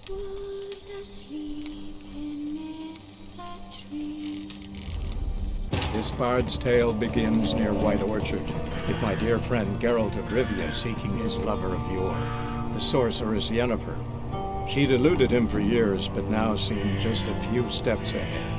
Was asleep amidst that tree. This bard's tale begins near White Orchard, with my dear friend Geralt of Rivia seeking his lover of yore, the sorceress Yennefer. She'd eluded him for years, but now seemed just a few steps ahead.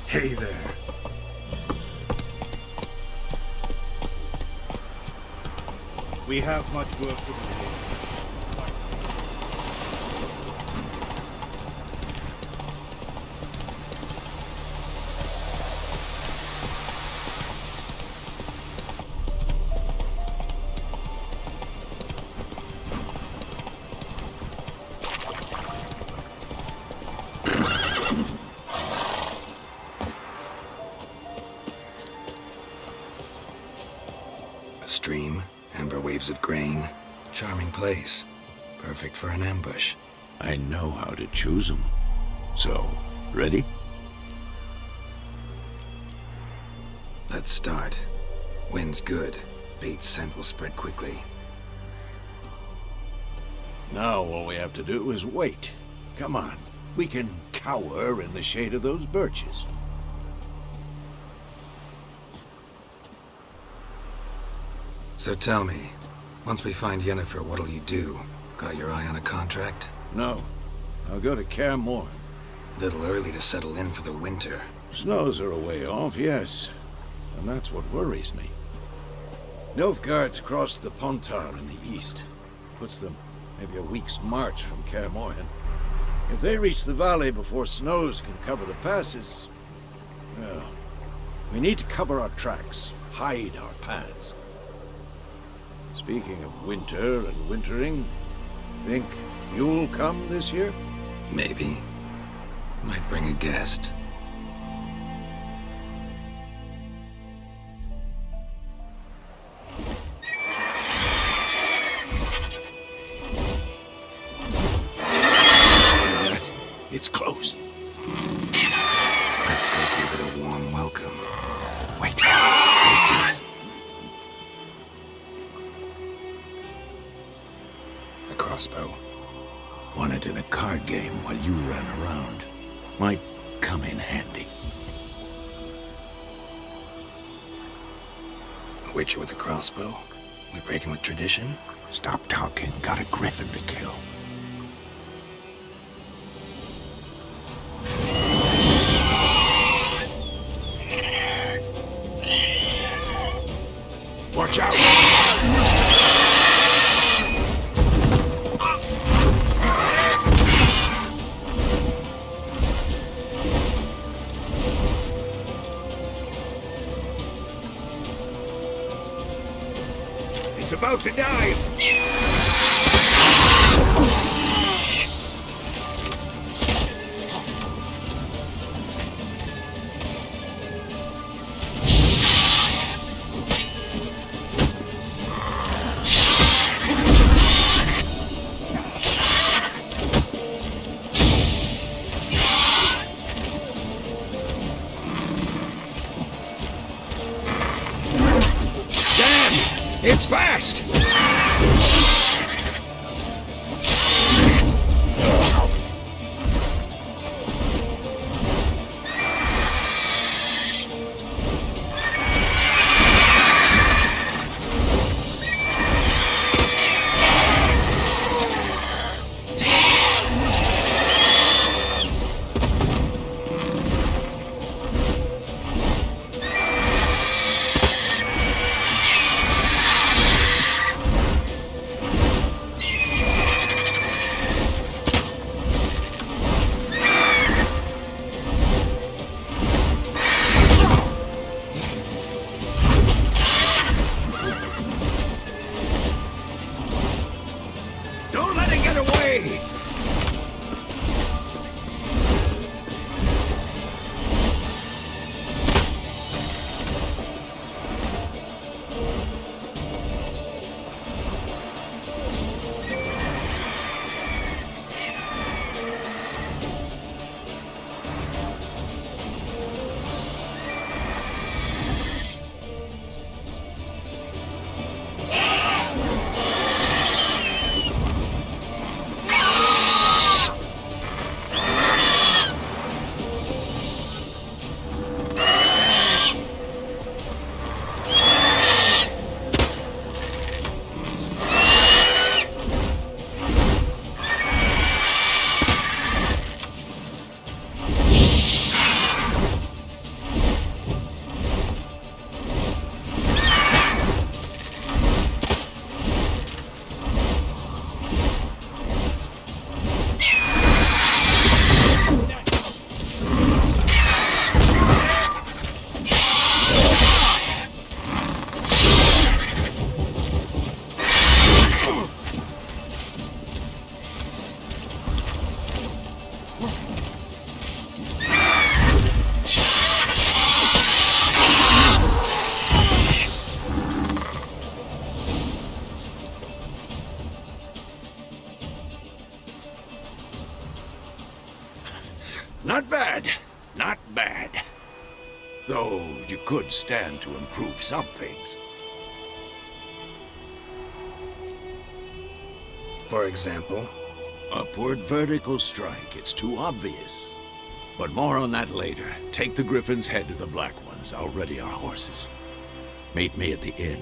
Hey there. We have much work to do. Stream, amber waves of grain. Charming place. Perfect for an ambush. I know how to choose them. So, ready? Let's start. Wind's good. Bait's scent will spread quickly. Now all we have to do is wait. Come on. We can cower in the shade of those birches. So tell me, once we find Yennefer, what'll you do? Got your eye on a contract? No. I'll go to Kaer Morhen. Little early to settle in for the winter. Snows are a way off, yes. And that's what worries me. Nilfgaard's crossed the Pontar in the east. Puts them maybe a week's march from Kaer Morhen. If they reach the valley before snows can cover the passes, well, we need to cover our tracks, hide our paths. Speaking of winter and wintering, think you'll come this year? Maybe. Might bring a guest. It's close. Let's go give it a warm welcome. Wait. Wait, A crossbow. Won it in a card game while you ran around. Might come in handy. A witcher with a crossbow? We breaking with tradition? Stop talking. Got a griffin to kill. Watch out! It's about to dive! It's fast! Don't let it get away! Not bad. Not bad. Though you could stand to improve some things. For example? Upward vertical strike. It's too obvious. But more on that later. Take the Griffin's head to the Black Ones. I'll ready our horses. Meet me at the inn.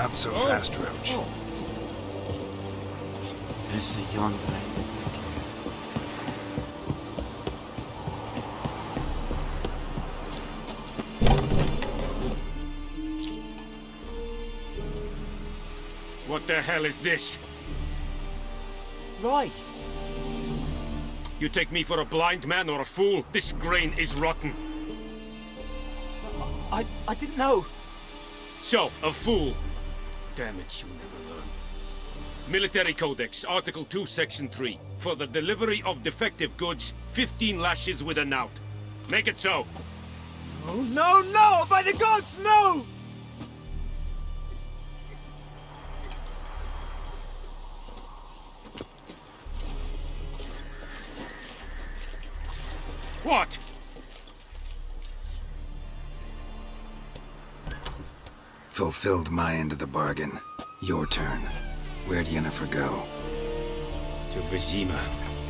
Not so fast, Roach. There's a yonder. What the hell is this? Right. You take me for a blind man or a fool? This grain is rotten. I didn't know. So, a fool. Damn it, you never learn. Military Codex, Article 2, Section 3. For the delivery of defective goods, 15 lashes with a knout. Make it so. Oh, no, no! By the gods, no! What? Fulfilled my end of the bargain. Your turn. Where'd Yennefer go? To Vizima.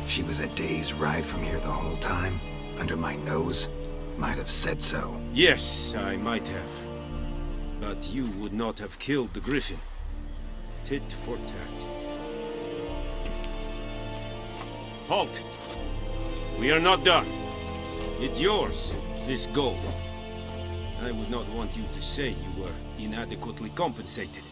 She was a day's ride from here the whole time? Under my nose? Might have said so. Yes, I might have. But you would not have killed the griffin. Tit for tat. Halt! We are not done. It's yours, this gold. I would not want you to say you were inadequately compensated.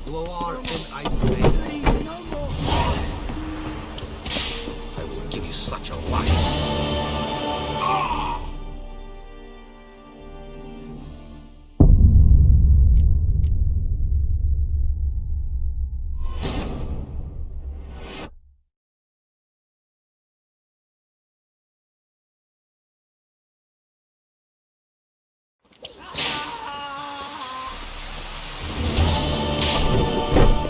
Bloar and I fail. Please, no more. I will give you such a life.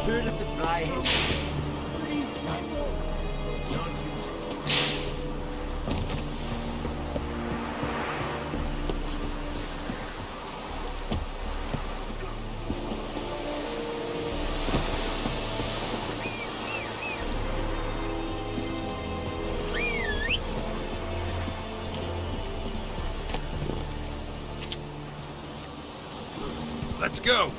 Heard of the fly-head? Please, no more. Let's go!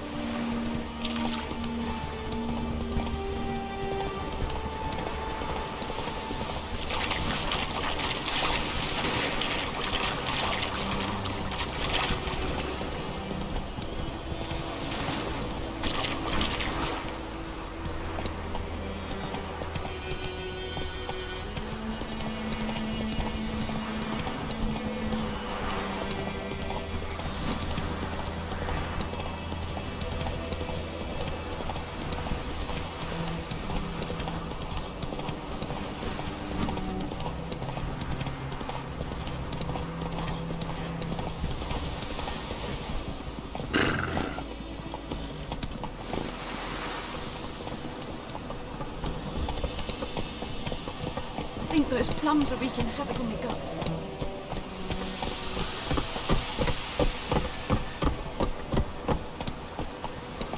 I think those plums are wreaking havoc on my gut.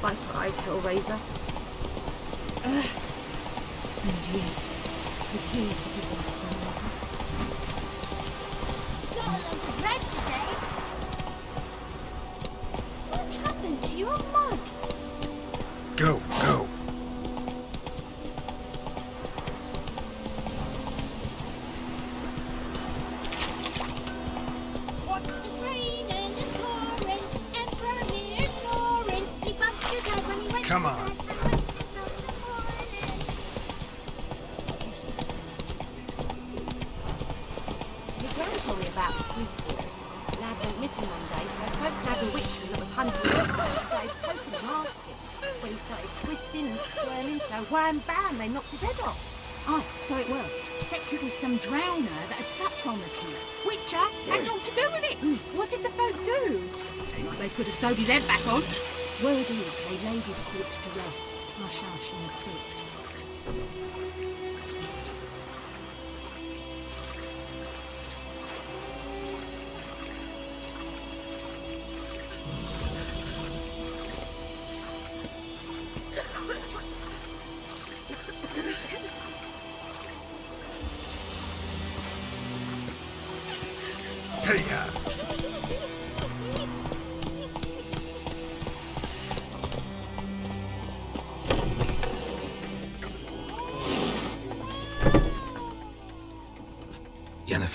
By pride, Hellraiser. And yet, could you give us one Got a load of bread today. What happened to your mug? Go, go. It's raining and pouring, Emperor Lear snoring. He bumped his head when he went Come to on. bed and went until the morning. My gran told me about Smithville. Lad went missing one day, so folk grabbed a witchman that was hunting him and started poking and asking. When he started twisting and squirming, so wham bam, they knocked his head off. Aye, so it were. Except it was some drowner that had supped on the kid. Witcher had naught to do with it. What did the folk do? Seemed like they could have sewed his head back on. Word is they laid his corpse to rest. Hush, hush, in the crypt.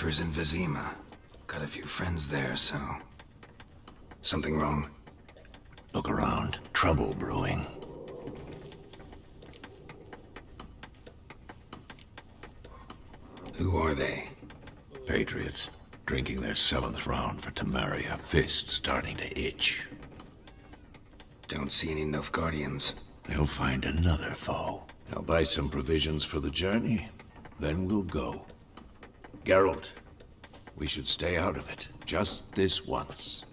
Yennefer's in Vizima. Got a few friends there, so... Something wrong? Look around. Trouble brewing. Who are they? Patriots. Drinking their 7th round for Temeria. Fist starting to itch. Don't see any Nilfgaardians. They'll find another foe. I'll buy some provisions for the journey. Then we'll go. Geralt, we should stay out of it. Just this once.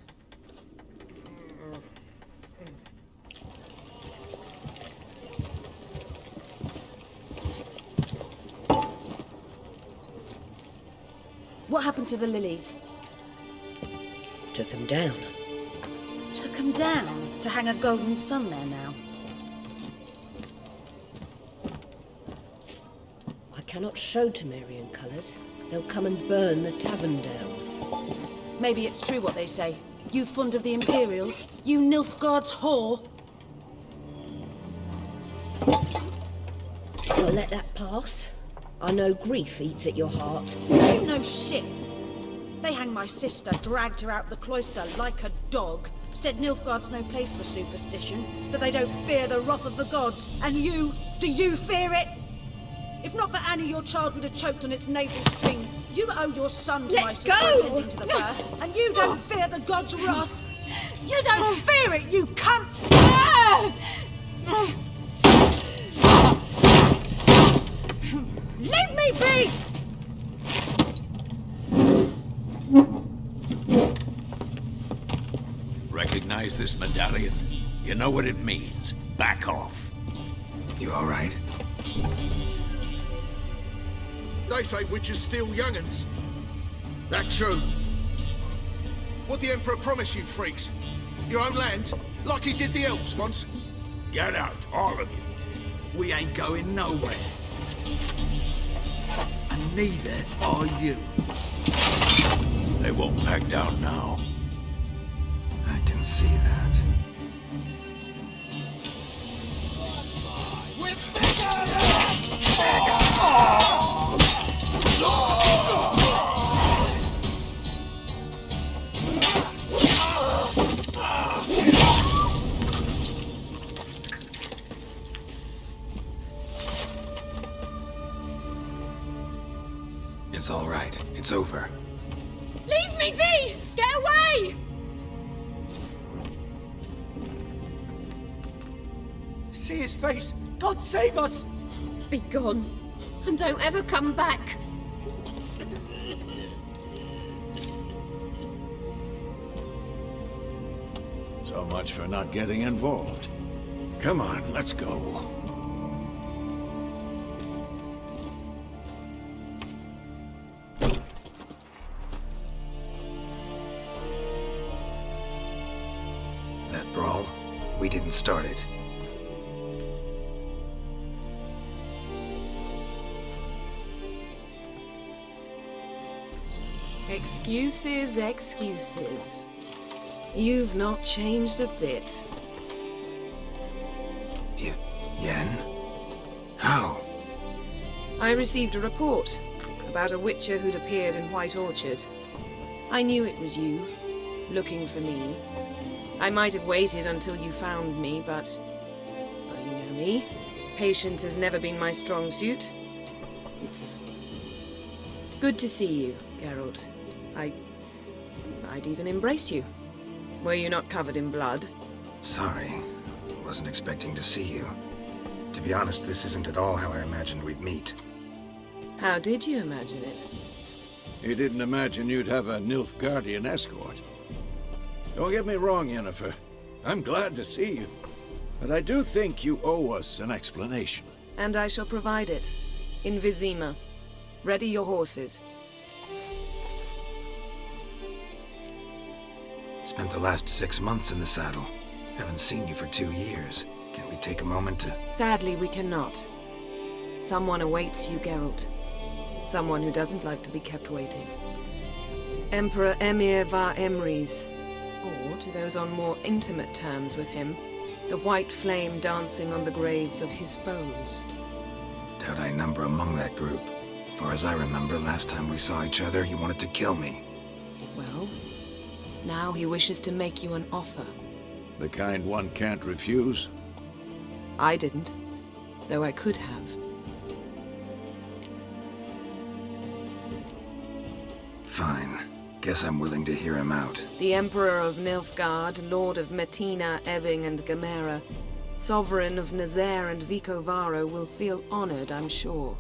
What happened to the lilies? Took him down. Took them down to hang a golden sun there now. I cannot show Temerian colours. They'll come and burn the tavern down. Maybe it's true what they say. You fond of the Imperials? You Nilfgaard's whore? I'll let that pass. I know grief eats at your heart. You know shit. They hanged my sister, dragged her out the cloister like a dog, said Nilfgaard's no place for superstition, that they don't fear the wrath of the gods. And you, do you fear it? If not for Annie, your child would have choked on its navel string. You owe your son to my sister attending to the birth, and you don't fear the gods' wrath. You don't fear it, you cunt! Leave me be! Recognize this medallion? You know what it means. Back off. You all right? They say witches steal young'uns. That true? What the Emperor promise you, freaks? Your own land? Like he did the elves once? Get out, all of you. We ain't going nowhere. And neither are you. They won't back down now. I can see that. It's all right. It's over. Leave me be! Get away! See his face! God save us! Be gone, and don't ever come back. So much for not getting involved. Come on, let's go. That brawl, we didn't start it. Excuses, excuses. You've not changed a bit. Yen? How? I received a report about a witcher who'd appeared in White Orchard. I knew it was you, looking for me. I might have waited until you found me, but... well, you know me. Patience has never been my strong suit. It's... good to see you, Geralt. I'd even embrace you. Were you not covered in blood? Sorry. Wasn't expecting to see you. To be honest, this isn't at all how I imagined we'd meet. How did you imagine it? You didn't imagine you'd have a Nilfgaardian escort. Don't get me wrong, Yennefer. I'm glad to see you. But I do think you owe us an explanation. And I shall provide it. In Vizima. Ready your horses. Spent the last 6 months in the saddle. Haven't seen you for 2 years. Can't we take a moment to... Sadly, we cannot. Someone awaits you, Geralt. Someone who doesn't like to be kept waiting. Emperor Emir var Emrys. Or, to those on more intimate terms with him, the white flame dancing on the graves of his foes. Doubt I number among that group. Far as I remember, last time we saw each other, he wanted to kill me. Well, now he wishes to make you an offer. The kind one can't refuse? I didn't, though I could have. Fine. Guess I'm willing to hear him out. The Emperor of Nilfgaard, Lord of Metina, Ebbing, and Gamera, Sovereign of Nazaire and Vicovaro will feel honored, I'm sure.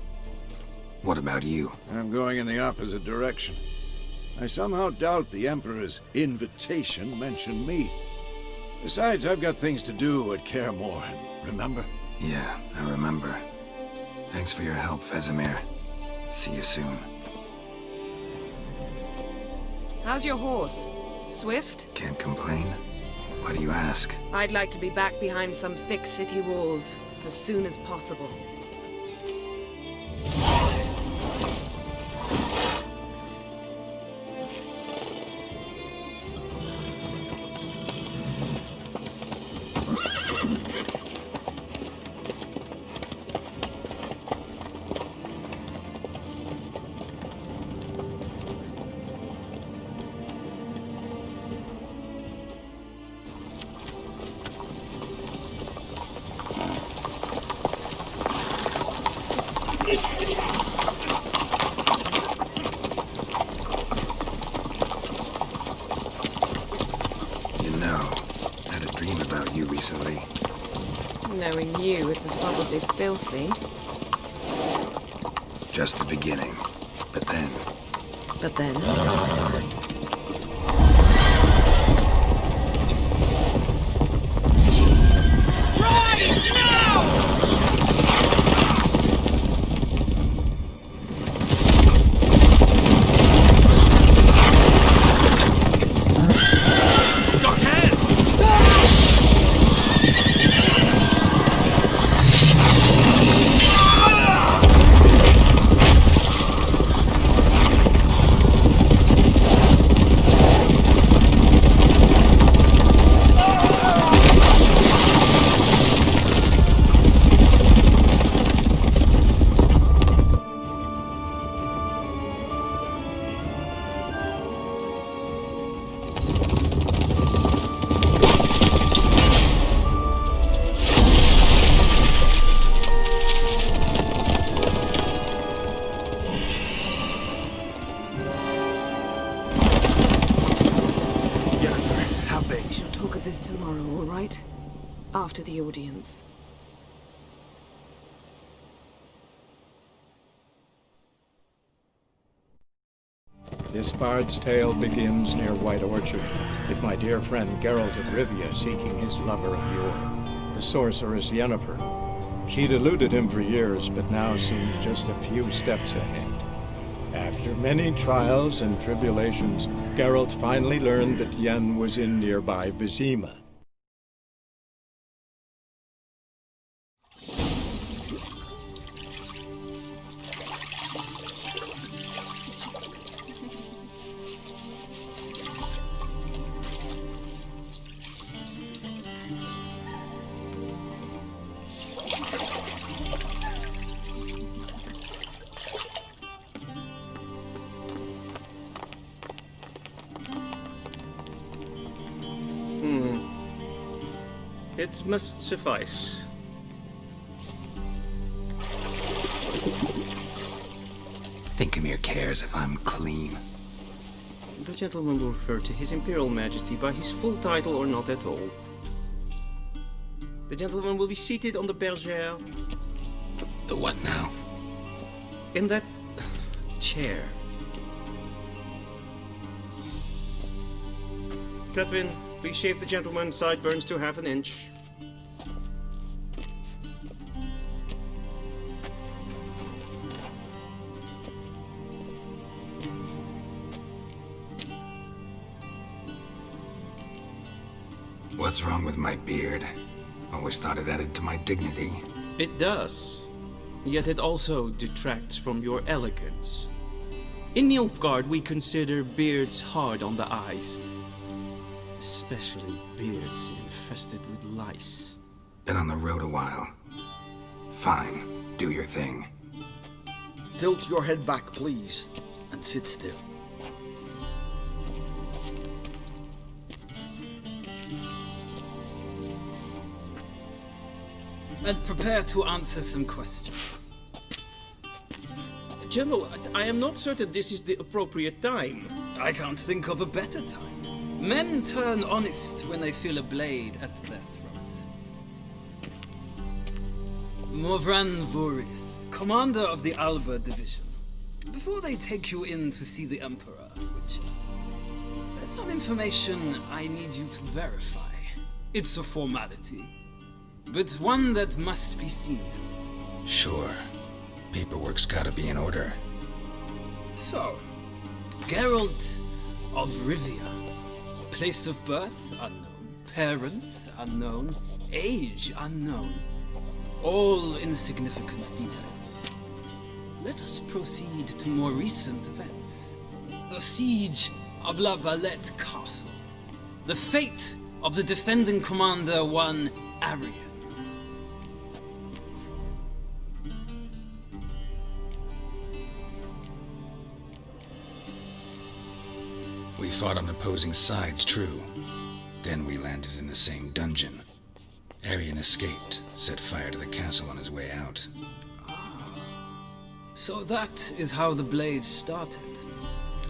What about you? I'm going in the opposite direction. I somehow doubt the Emperor's invitation mentioned me. Besides, I've got things to do at Kaer Morhen, remember? Yeah, I remember. Thanks for your help, Vesemir. See you soon. How's your horse? Swift? Can't complain. Why do you ask? I'd like to be back behind some thick city walls as soon as possible. Recently. Knowing you, it was probably filthy. Just the beginning. But then... But then? Tomorrow, all right? After the audience. This bard's tale begins near White Orchard, with my dear friend Geralt of Rivia seeking his lover of yore, the sorceress Yennefer. She'd eluded him for years, but now seemed just a few steps ahead. After many trials and tribulations, Geralt finally learned that Yen was in nearby Vizima. It must suffice. Thinkemere cares if I'm clean. The gentleman will refer to His Imperial Majesty by his full title or not at all. The gentleman will be seated on the bergère. The what now? In that chair. Catwin, please shave the gentleman's sideburns to half an inch. What's wrong with my beard? Always thought it added to my dignity. It does. Yet it also detracts from your elegance. In Nilfgaard, we consider beards hard on the eyes. Especially beards infested with lice. Been on the road a while. Fine, do your thing. Tilt your head back, please, and sit still. And prepare to answer some questions. General, I am not certain this is the appropriate time. I can't think of a better time. Men turn honest when they feel a blade at their throat. Morvran Voris, commander of the Alba Division. Before they take you in to see the Emperor, there's some information I need you to verify. It's a formality, but one that must be seen to. Sure. Paperwork's gotta be in order. So, Geralt of Rivia. Place of birth unknown. Parents unknown. Age unknown. All insignificant details. Let us proceed to more recent events. The siege of La Valette Castle. The fate of the defending commander, one Arian. We fought on opposing sides, true. Then we landed in the same dungeon. Arian escaped, set fire to the castle on his way out. So that is how the blade started.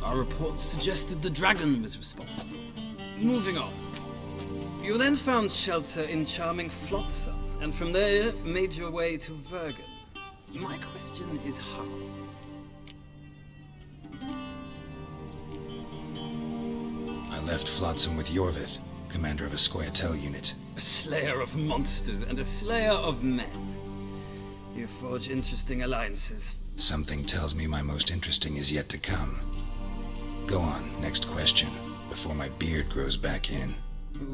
Our reports suggested the dragon was responsible. Moving on. You then found shelter in charming Flotsam, and from there made your way to Vergen. My question is how? I left Flotsam with Yorvith, commander of a Scoia'tael unit. A slayer of monsters and a slayer of men. You forge interesting alliances. Something tells me my most interesting is yet to come. Go on, next question, before my beard grows back in.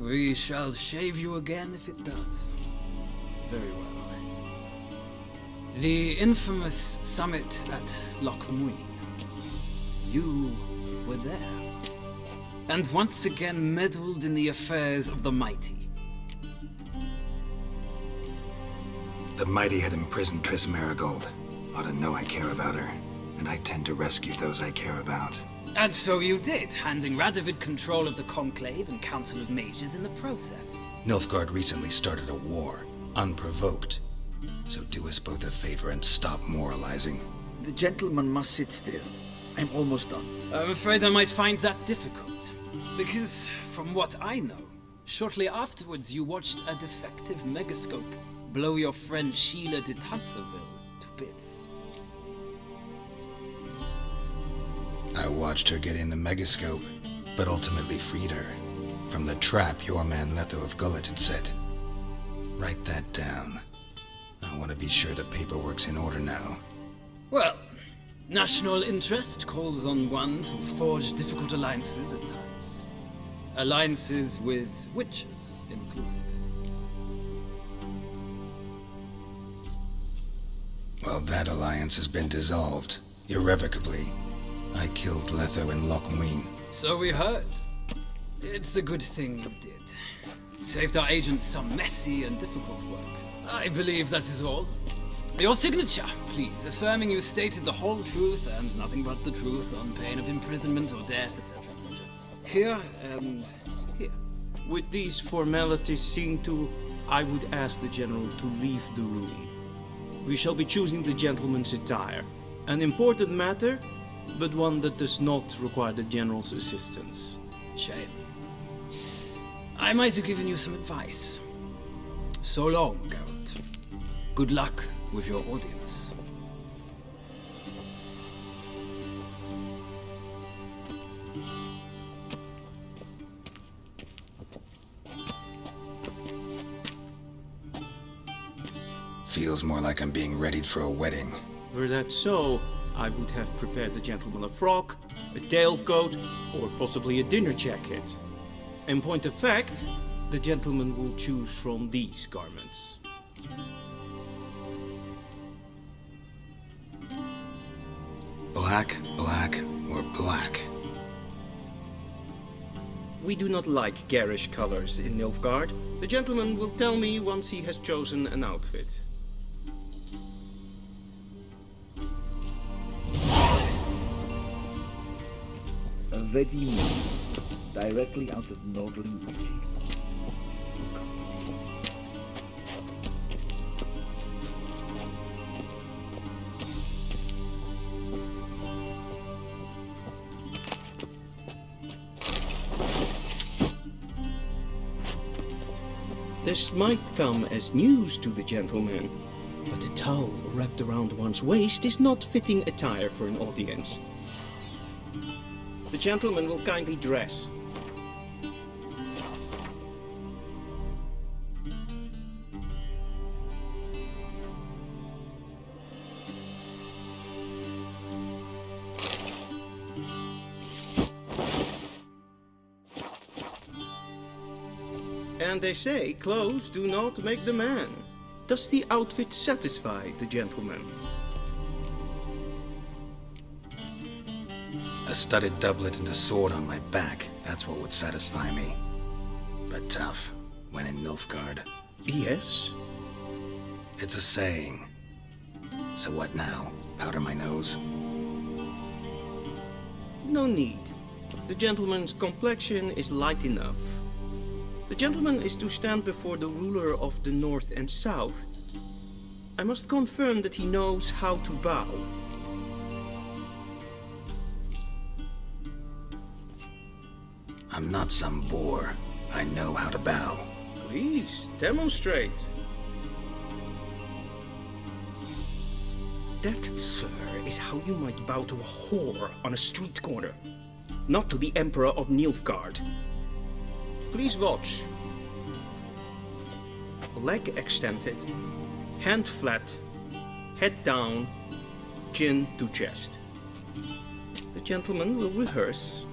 We shall shave you again if it does. Very well. The infamous summit at Loch Muin. You were there. And once again meddled in the affairs of the mighty. The mighty had imprisoned Triss Marigold. Ought to know I care about her, and I tend to rescue those I care about. And so you did, handing Radovid control of the Conclave and Council of Mages in the process. Nilfgaard recently started a war, unprovoked. So do us both a favor and stop moralizing. The gentleman must sit still. I'm almost done. I'm afraid I might find that difficult. Because, from what I know, shortly afterwards you watched a defective megascope blow your friend Sheila de Tanserville to bits. I watched her get in the megascope, but ultimately freed her from the trap your man Letho of Gullet had set. Write that down. I want to be sure the paperwork's in order now. Well, national interest calls on one to forge difficult alliances at times. Alliances with witches included. Well, that alliance has been dissolved, irrevocably. I killed Letho in Loch Muin. So we heard. It's a good thing you did. Saved our agents some messy and difficult work. I believe that is all. Your signature, please, affirming you stated the whole truth and nothing but the truth on pain of imprisonment or death, etc., etc. Here and here. With these formalities seen to, I would ask the General to leave the room. We shall be choosing the gentleman's attire. An important matter, but one that does not require the General's assistance. Shame. I might have given you some advice. So long, Geralt. Good luck with your audience. Feels more like I'm being readied for a wedding. Were that so, I would have prepared the gentleman a frock, a tailcoat, or possibly a dinner jacket. In point of fact, the gentleman will choose from these garments. Black, black, or black? We do not like garish colors in Nilfgaard. The gentleman will tell me once he has chosen an outfit. Vedim, directly out of Nordling tales. You can see. This might come as news to the gentleman, but a towel wrapped around one's waist is not fitting attire for an audience. The gentleman will kindly dress. And they say clothes do not make the man. Does the outfit satisfy the gentleman? A studded doublet and a sword on my back, that's what would satisfy me. But tough, when in Nilfgaard. Yes? It's a saying. So what now? Powder my nose? No need. The gentleman's complexion is light enough. The gentleman is to stand before the ruler of the North and South. I must confirm that he knows how to bow. I'm not some boor. I know how to bow. Please, demonstrate. That, sir, is how you might bow to a whore on a street corner, not to the Emperor of Nilfgaard. Please watch. Leg extended, hand flat, head down, chin to chest. The gentleman will rehearse.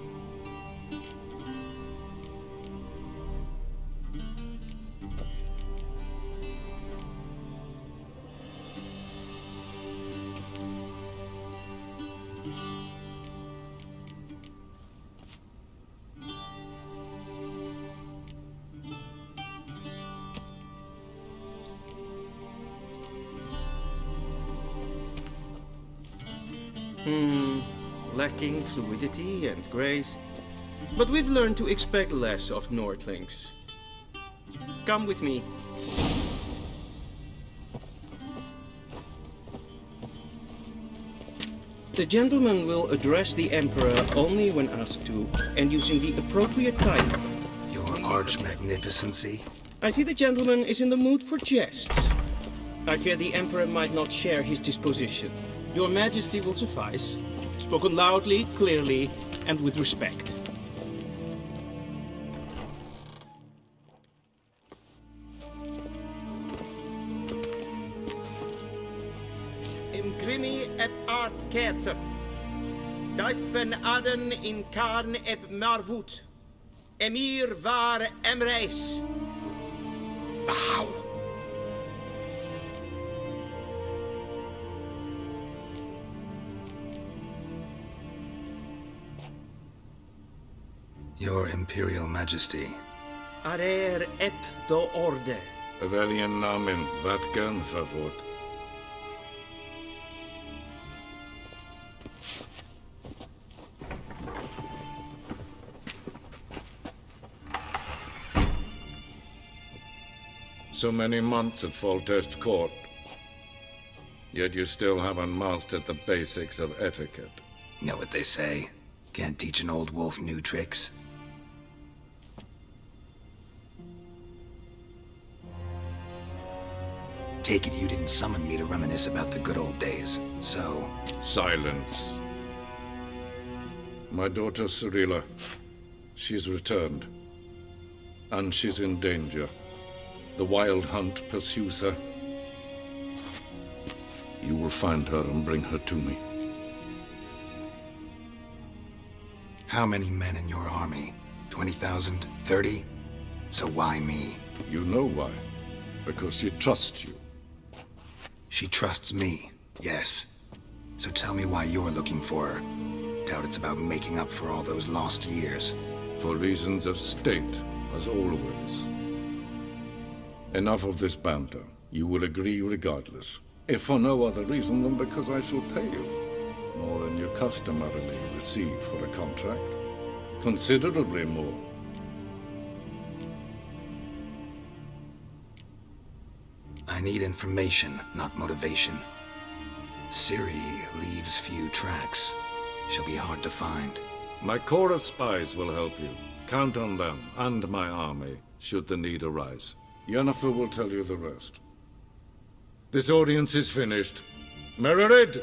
Lacking fluidity and grace, but we've learned to expect less of Nordlings. Come with me. The gentleman will address the Emperor only when asked to, and using the appropriate title. Your arch magnificency? I see the gentleman is in the mood for jests. I fear the Emperor might not share his disposition. Your Majesty will suffice. Spoken loudly, clearly, and with respect. Imprimi eb art ketzer. Dijfen aden in karn eb marvoet. Emir var emreis. Bow. Your Imperial Majesty. Arer ep the orde. Evelian namen, vatkan favort. So many months at Foltest Court, yet you still haven't mastered the basics of etiquette. Know what they say? Can't teach an old wolf new tricks. Take it you didn't summon me to reminisce about the good old days, so... Silence. My daughter Cyrilla, she's returned. And she's in danger. The Wild Hunt pursues her. You will find her and bring her to me. How many men in your army? 20,000? 30? So why me? You know why. Because she trusts you. She trusts me, yes. So tell me why you're looking for her. Doubt it's about making up for all those lost years. For reasons of state, as always. Enough of this banter. You will agree regardless. If for no other reason than because I shall pay you. More than you customarily receive for a contract. Considerably more. I need information, not motivation. Ciri leaves few tracks. She'll be hard to find. My corps of spies will help you. Count on them, and my army, should the need arise. Yennefer will tell you the rest. This audience is finished. Mererid!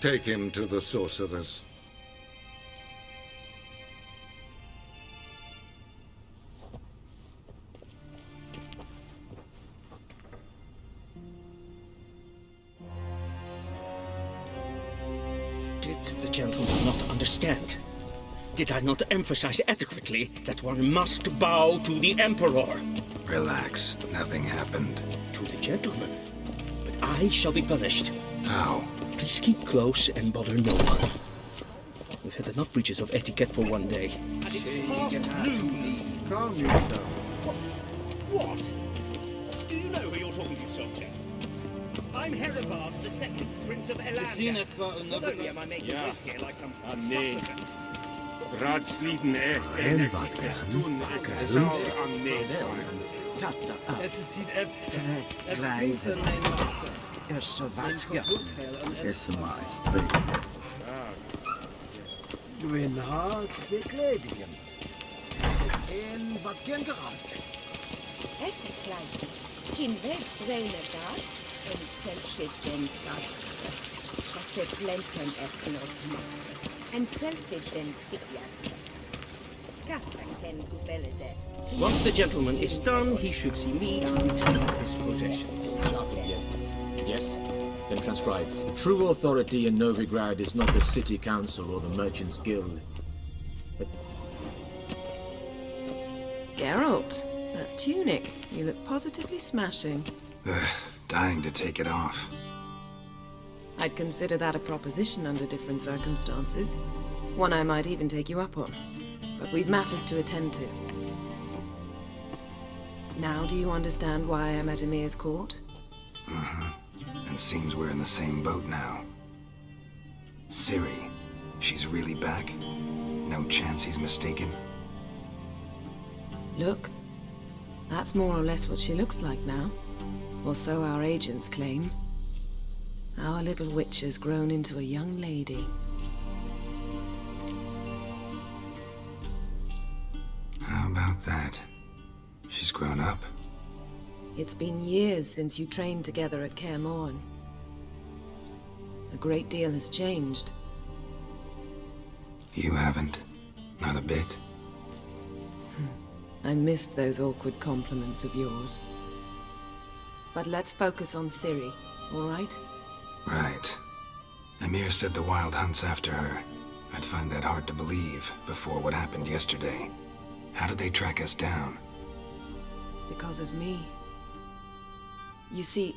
Take him to the sorceress. Did the gentleman not understand? Did I not emphasize adequately that one must bow to the Emperor? Relax. Nothing happened. To the gentleman. But I shall be punished. How? Please keep close and bother no one. We've had enough breaches of etiquette for one day. And it's past noon. Calm yourself. What? Do you know who you're talking to, soldier? I'm Herivard II, Prince of Elander. Not only am I making wait here like some supplicant. Raadsliden Wat is doen? Es sieht efter. Reizen. Så vackert. Es maestretes. Gwyn hart verkledingen. Es het een wat gen geralt. Es är klart. Kinder bränner dat en selfie den dat. Das är glänten efter något mat. En selfie den sickjat. Gaspar kan bevelle det. Once the gentleman is done, he should see me to retrieve his possessions. Yes? Then transcribe. True authority in Novigrad is not the city council or the merchants' guild, but... Geralt, that tunic. You look positively smashing. Dying to take it off. I'd consider that a proposition under different circumstances. One I might even take you up on. But we've matters to attend to. Now do you understand why I'm at Emir's court? Mm-hmm. And seems we're in the same boat now. Ciri, she's really back? No chance he's mistaken? Look, that's more or less what she looks like now. Or so our agents claim. Our little witch has grown into a young lady. How about that? She's grown up? It's been years since you trained together at Kaer Morhen. A great deal has changed. You haven't? Not a bit? I missed those awkward compliments of yours. But let's focus on Ciri, all right? Right. Emir said the Wild Hunt's after her. I'd find that hard to believe before what happened yesterday. How did they track us down? Because of me. You see,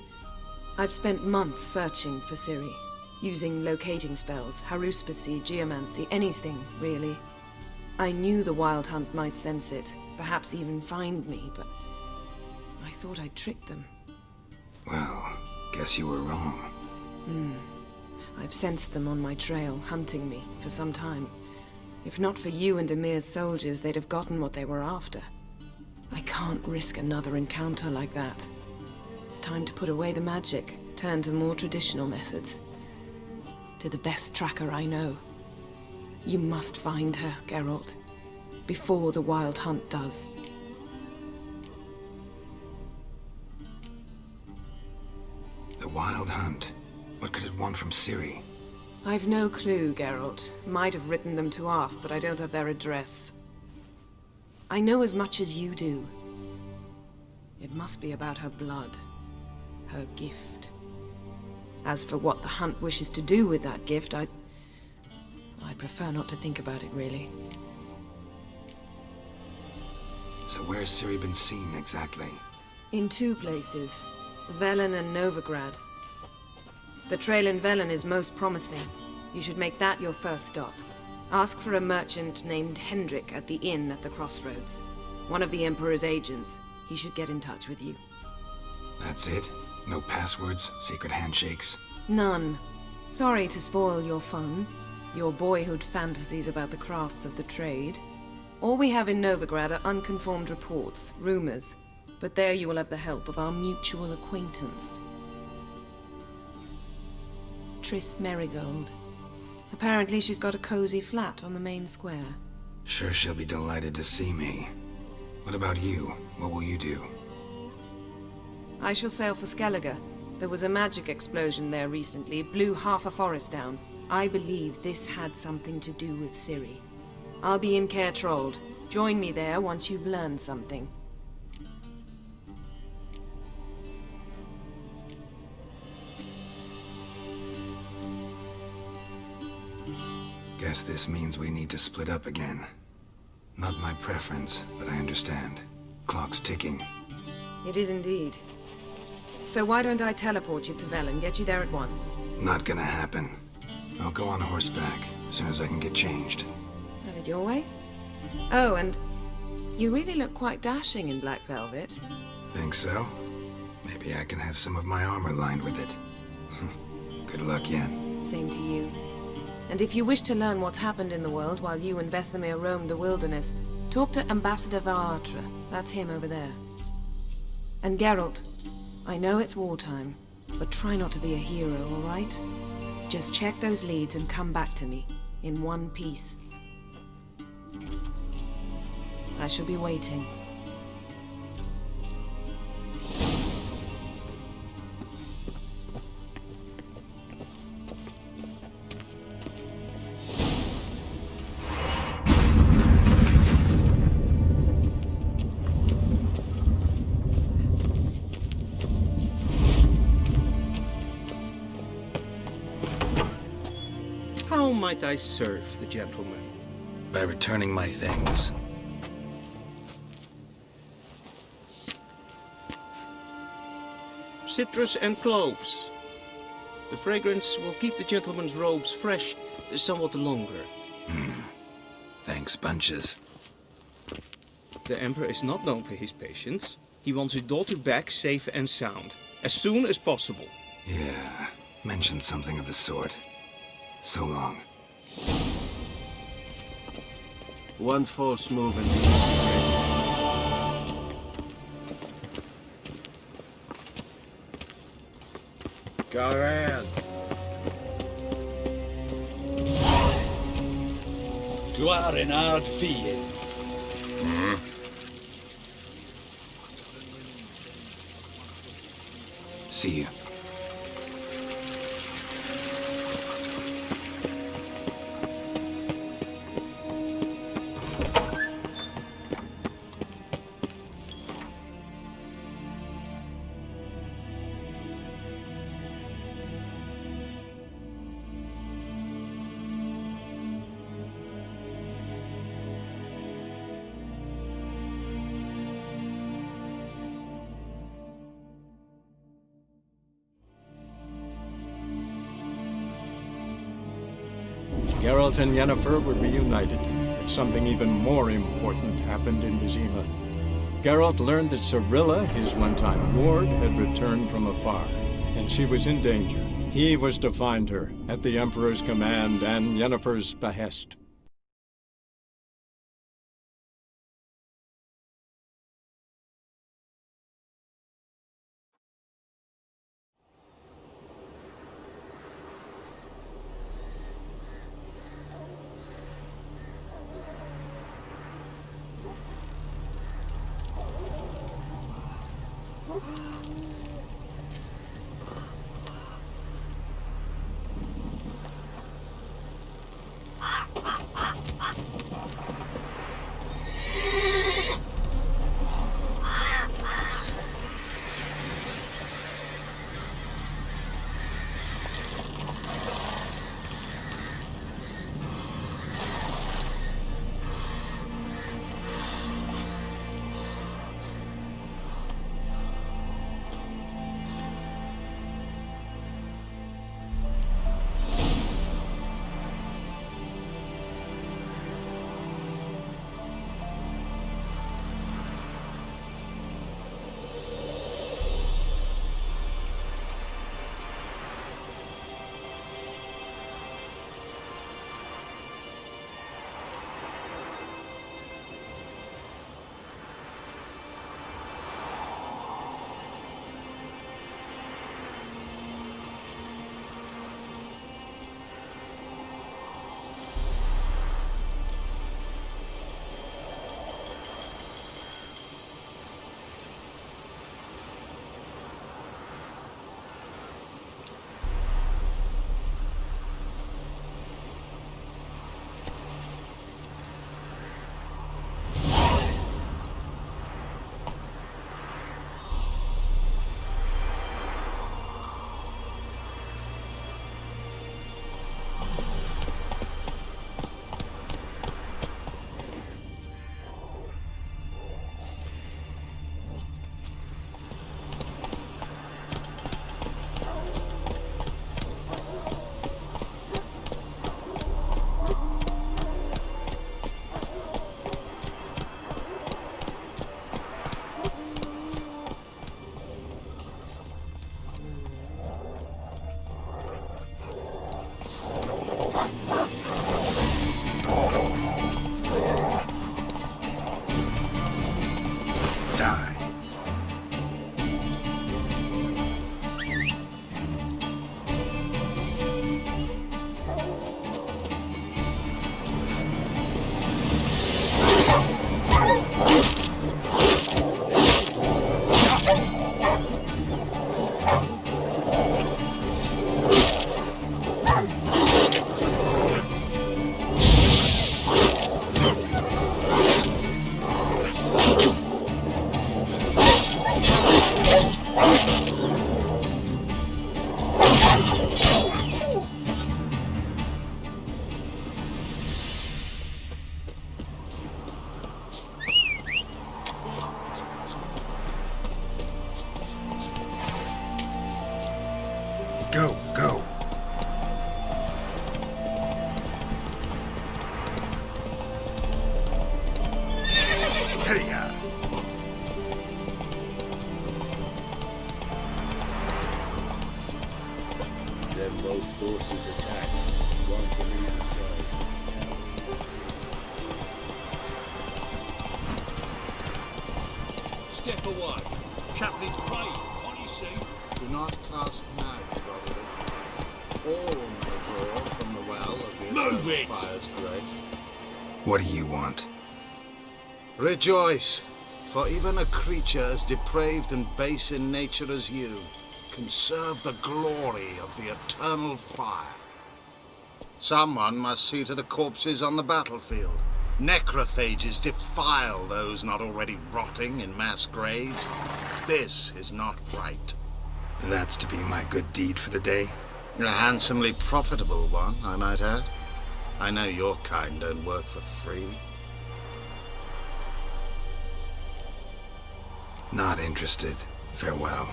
I've spent months searching for Ciri, using locating spells, haruspicy, geomancy, anything, really. I knew the Wild Hunt might sense it, perhaps even find me, but I thought I'd tricked them. Well, guess you were wrong. I've sensed them on my trail, hunting me, for some time. If not for you and Emir's soldiers, they'd have gotten what they were after. I can't risk another encounter like that. It's time to put away the magic, turn to more traditional methods. To the best tracker I know. You must find her, Geralt. Before the Wild Hunt does. The Wild Hunt? What could it want from Ciri? I've no clue, Geralt. Might have written them to ask, but I don't have their address. I know as much as you do. It must be about her blood. Her gift. As for what the Hunt wishes to do with that gift, I'd prefer not to think about it, really. So where's Ciri been seen, exactly? In two places. Velen and Novigrad. The trail in Velen is most promising. You should make that your first stop. Ask for a merchant named Hendrik at the inn at the crossroads. One of the Emperor's agents. He should get in touch with you. That's it? No passwords, secret handshakes? None. Sorry to spoil your fun. your boyhood fantasies about the crafts of the trade. All we have in Novigrad are unconfirmed reports, rumors. But there you will have the help of our mutual acquaintance. Triss Merigold. Apparently she's got a cozy flat on the main square. Sure she'll be delighted to see me. What about you? What will you do? I shall sail for Skellige. There was a magic explosion there recently. It blew half a forest down. I believe this had something to do with Ciri. I'll be in Caer Trold. Join me there once you've learned something. Guess this means we need to split up again. Not my preference, but I understand. Clock's ticking. It is indeed. So why don't I teleport you to Velen, get you there at once? Not gonna happen. I'll go on horseback, as soon as I can get changed. Have it your way? Oh, and you really look quite dashing in black velvet. Think so? Maybe I can have some of my armor lined with it. Good luck, Yen. Same to you. And if you wish to learn what's happened in the world while you and Vesemir roamed the wilderness, talk to Ambassador Varatra. That's him over there. And Geralt, I know it's wartime, but try not to be a hero, all right? Just check those leads and come back to me, in one piece. I shall be waiting. How might I serve the gentleman? By returning my things. Citrus and cloves. The fragrance will keep the gentleman's robes fresh somewhat longer. Thanks, bunches. The Emperor is not known for his patience. He wants his daughter back safe and sound, as soon as possible. Yeah, mentioned something of the sort. So long. One false move and Geralt. Du är en hard fiende. See you. Geralt and Yennefer were reunited, but something even more important happened in Vizima. Geralt learned that Cirilla, his one-time ward, had returned from afar, and she was in danger. He was to find her, at the Emperor's command and Yennefer's behest. Go, go. Hey-ya. Then both forces attacked, one from either side. Step away. Chaplain's praying, can't you see? Do not cast knives, Roderick. All may draw from the well of the Move it! Fire's grace. What do you want? Rejoice, for even a creature as depraved and base in nature as you can serve the glory of the eternal fire. Someone must see to the corpses on the battlefield. Necrophages defile those not already rotting in mass graves. This is not right. That's to be my good deed for the day? A handsomely profitable one, I might add. I know your kind don't work for free. Not interested. Farewell.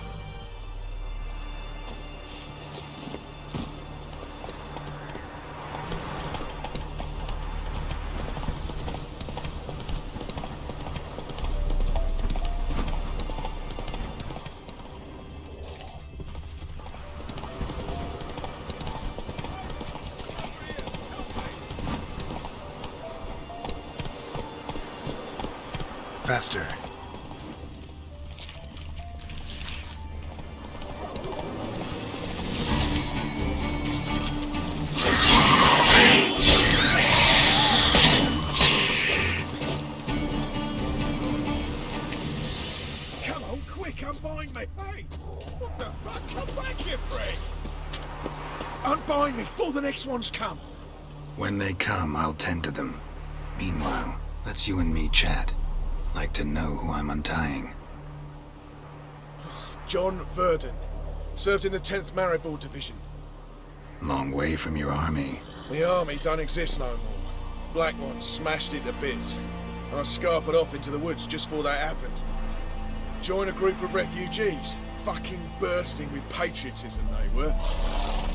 Faster. Come on, quick, unbind me. Hey, what the fuck? Come back here, Fred. Unbind me before the next ones come. When they come, I'll tend to them. Meanwhile, let's you and me chat. Like to know who I'm untying. John Verdon. Served in the 10th Maribor Division. Long way from your army. The army don't exist no more. Black Ones smashed it to bits. And I scarpered off into the woods just before that happened. Joined a group of refugees. Fucking bursting with patriotism they were.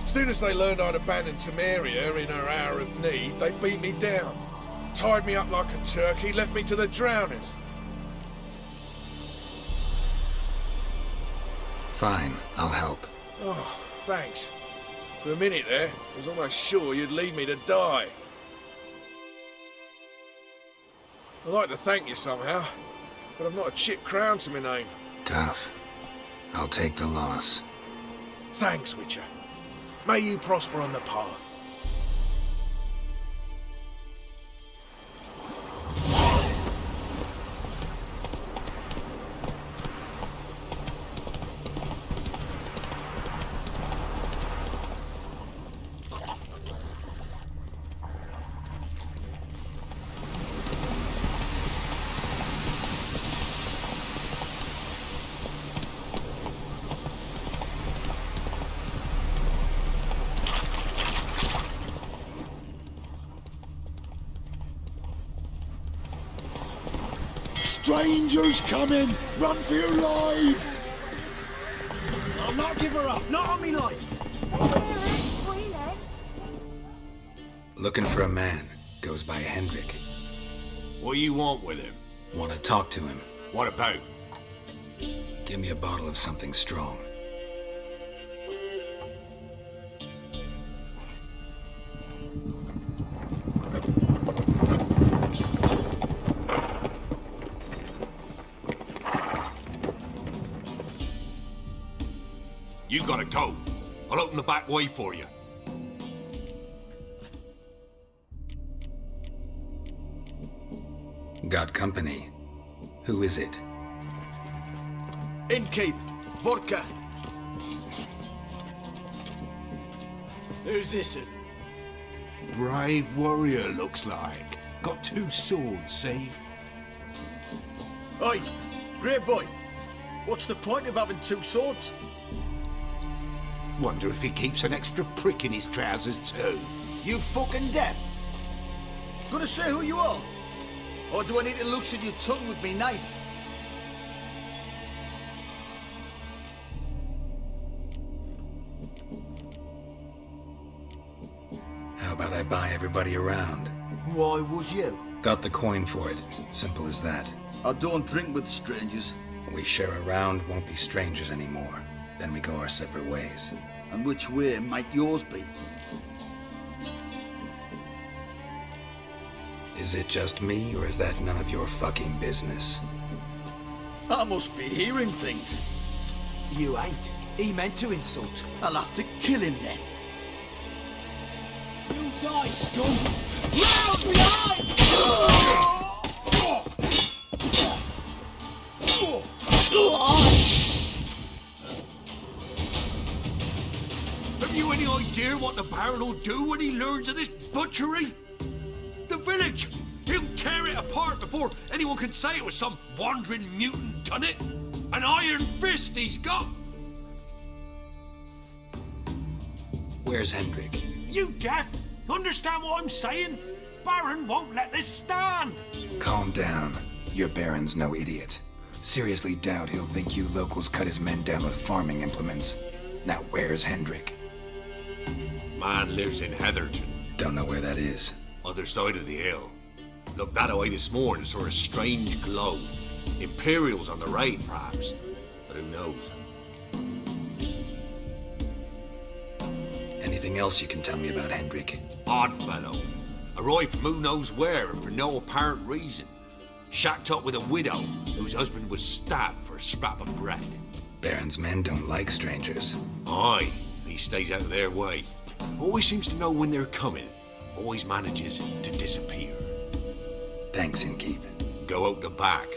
Soon as they learned I'd abandoned Temeria in her hour of need, they beat me down. Tied me up like a turkey, left me to the drowners. Fine, I'll help. Oh, thanks. For a minute there, I was almost sure you'd leave me to die. I'd like to thank you somehow, but I've not a chip crown to my name. Tough. I'll take the loss. Thanks, Witcher. May you prosper on the path. Strangers coming! Run for your lives! I'll not give her up, not on me life! Looking for a man. Goes by Hendrik. What do you want with him? Want to talk to him. What about? Give me a bottle of something strong. You gotta go. I'll open the back way for you. Got company. Who is it? Innkeep, vodka. Who's this? Brave warrior, looks like. Got 2 swords, see? Oi, great boy. What's the point of having two swords? Wonder if he keeps an extra prick in his trousers too. You fucking deaf? Gonna say who you are? Or do I need to loosen your tongue with me knife? How about I buy everybody around? Why would you? Got the coin for it. Simple as that. I don't drink with strangers. We share a round, won't be strangers anymore. Then we go our separate ways. And which way might yours be? Is it just me, or is that none of your fucking business? I must be hearing things. You ain't. He meant to insult. I'll have to kill him then. You die, scum! Round behind! Have you any idea what the Baron will do when he learns of this butchery? The village! He'll tear it apart before anyone can say it was some wandering mutant done it. An iron fist he's got! Where's Hendrik? You deaf? Understand what I'm saying? Baron won't let this stand! Calm down. Your Baron's no idiot. Seriously doubt he'll think you locals cut his men down with farming implements. Now where's Hendrik? Man lives in Heatherton. Don't know where that is. Other side of the hill. Looked that away this morning, saw a strange glow. Imperials on the raid, perhaps. But who knows? Anything else you can tell me about Hendrik? Odd fellow. Arrived from who knows where and for no apparent reason. Shacked up with a widow whose husband was stabbed for a scrap of bread. Baron's men don't like strangers. Aye, he stays out of their way. Always seems to know when they're coming. Always manages to disappear. Thanks, Innkeep. Go out the back.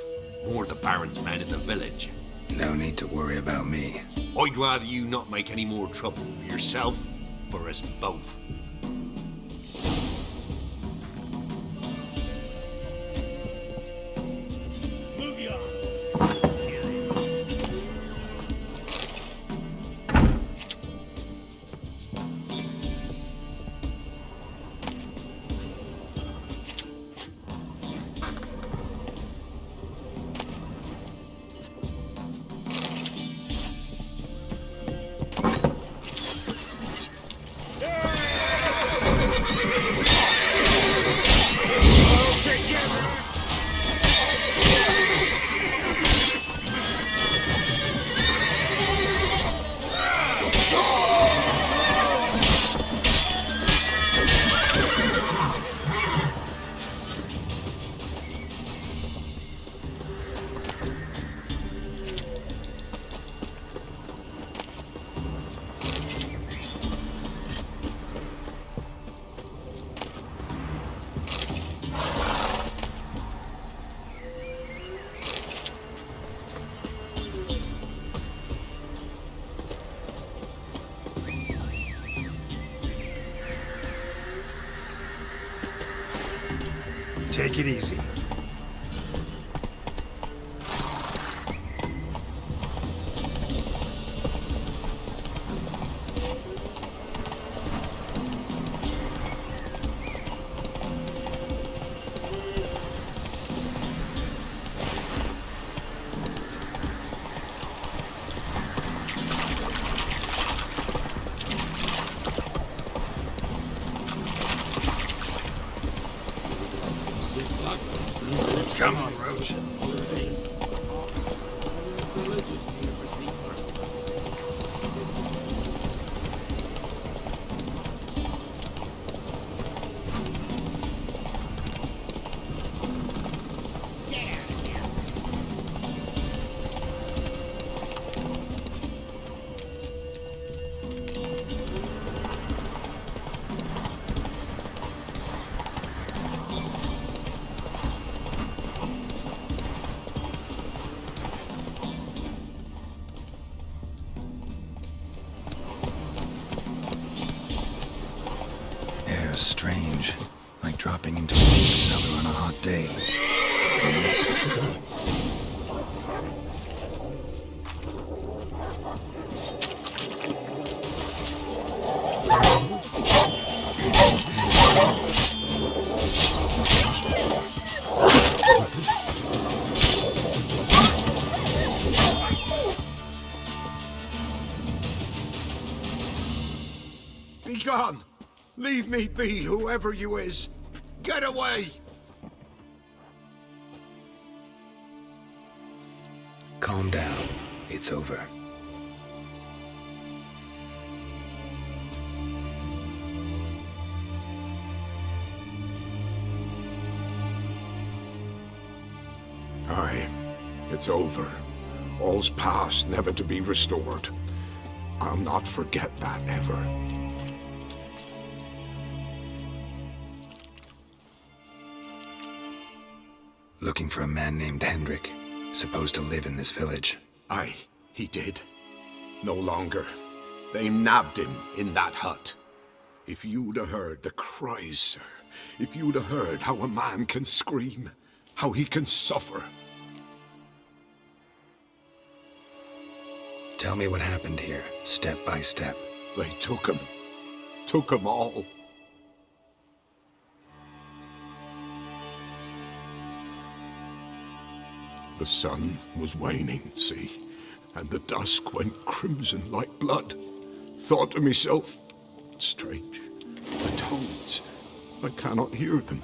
More of the Baron's men in the village. No need to worry about me. I'd rather you not make any more trouble for yourself, for us both. Move your arm. Take it easy. Come on, Roach. Air's strange. Like dropping into a cellar on a hot day. Be gone! Leave me be, whoever you is! Get away! Calm down. It's over. Aye, it's over. All's past, never to be restored. I'll not forget that ever. Looking for a man named Hendrik, supposed to live in this village. Aye, he did. No longer. They nabbed him in that hut. If you'd have heard the cries, sir. If you'd have heard how a man can scream, how he can suffer. Tell me what happened here, step by step. They took him. Took him all. The sun was waning, see, and the dusk went crimson like blood. Thought to myself, strange, the toads, I cannot hear them.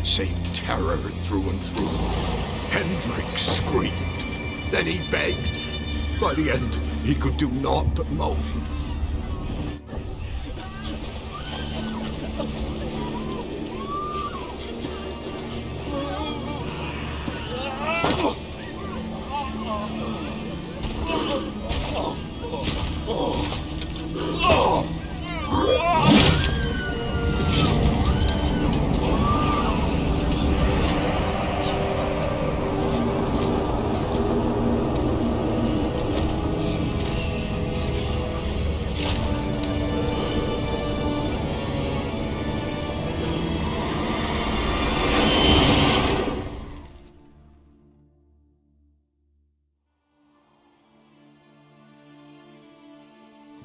Save terror through and through. Hendrik screamed. Then he begged. By the end, he could do naught but moan.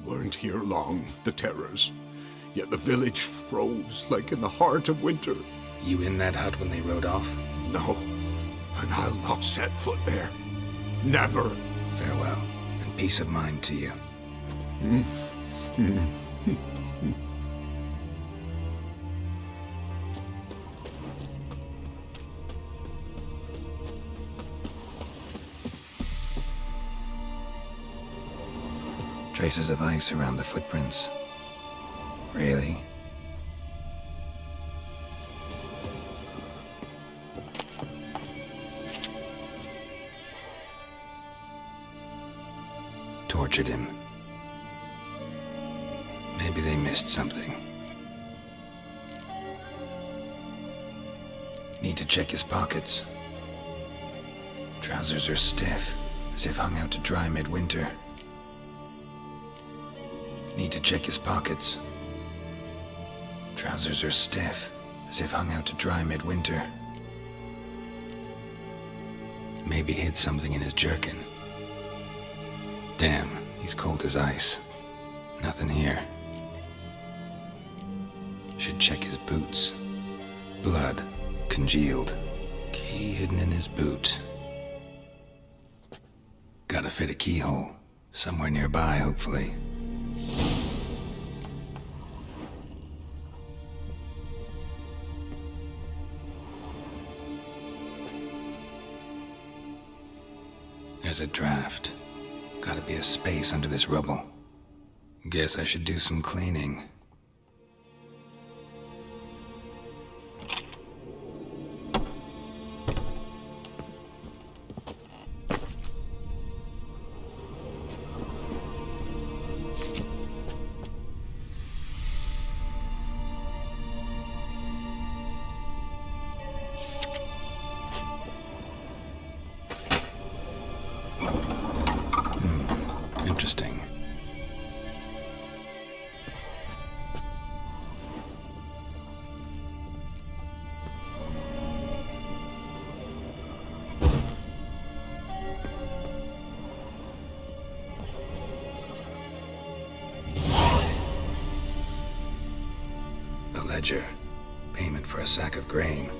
Weren't here long, the terrors. Yet the village froze like in the heart of winter. You in that hut when they rode off? No, and I'll not set foot there. Never. Farewell, and peace of mind to you. Traces of ice around the footprints. Really? Tortured him. Maybe they missed something. Need to check his pockets. Trousers are stiff, as if hung out to dry midwinter. Need to check his pockets. Trousers are stiff, as if hung out to dry midwinter. Maybe hid something in his jerkin. Damn, he's cold as ice. Nothing here. Should check his boots. Blood, congealed. Key hidden in his boot. Gotta fit a keyhole. Somewhere nearby, hopefully. There's a draft. Gotta be a space under this rubble. Guess I should do some cleaning. Interesting. A ledger. Payment for a sack of grain.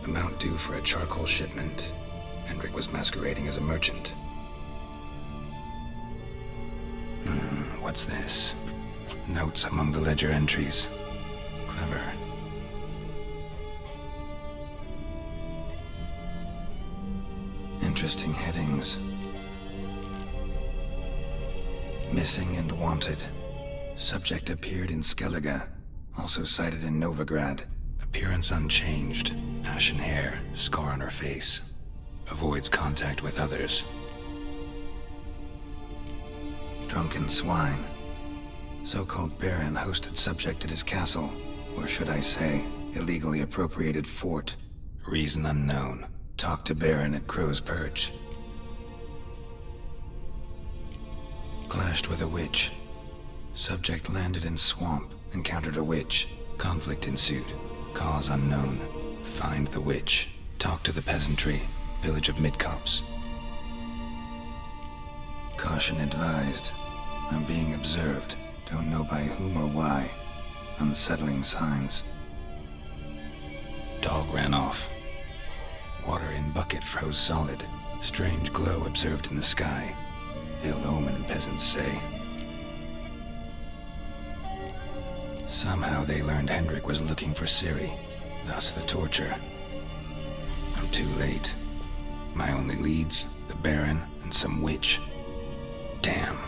Amount due for a charcoal shipment. Hendrik was masquerading as a merchant. What's this? Notes among the ledger entries. Clever. Interesting headings. Missing and wanted. Subject appeared in Skellige. Also cited in Novigrad. Appearance unchanged. Ashen hair. Scar on her face. Avoids contact with others. Drunken swine. So-called Baron hosted subject at his castle, or should I say, illegally appropriated fort. Reason unknown. Talked to Baron at Crow's Perch. Clashed with a witch. Subject landed in swamp, encountered a witch. Conflict ensued. Cause unknown. Find the witch. Talk to the peasantry. Village of Midcopse. Caution advised. I'm being observed. Don't know by whom or why. Unsettling signs. Dog ran off. Water in bucket froze solid. Strange glow observed in the sky. Ill omen, peasants say. Somehow they learned Hendrik was looking for Ciri. Thus the torture. I'm too late. My only leads, the Baron and some witch. Damn.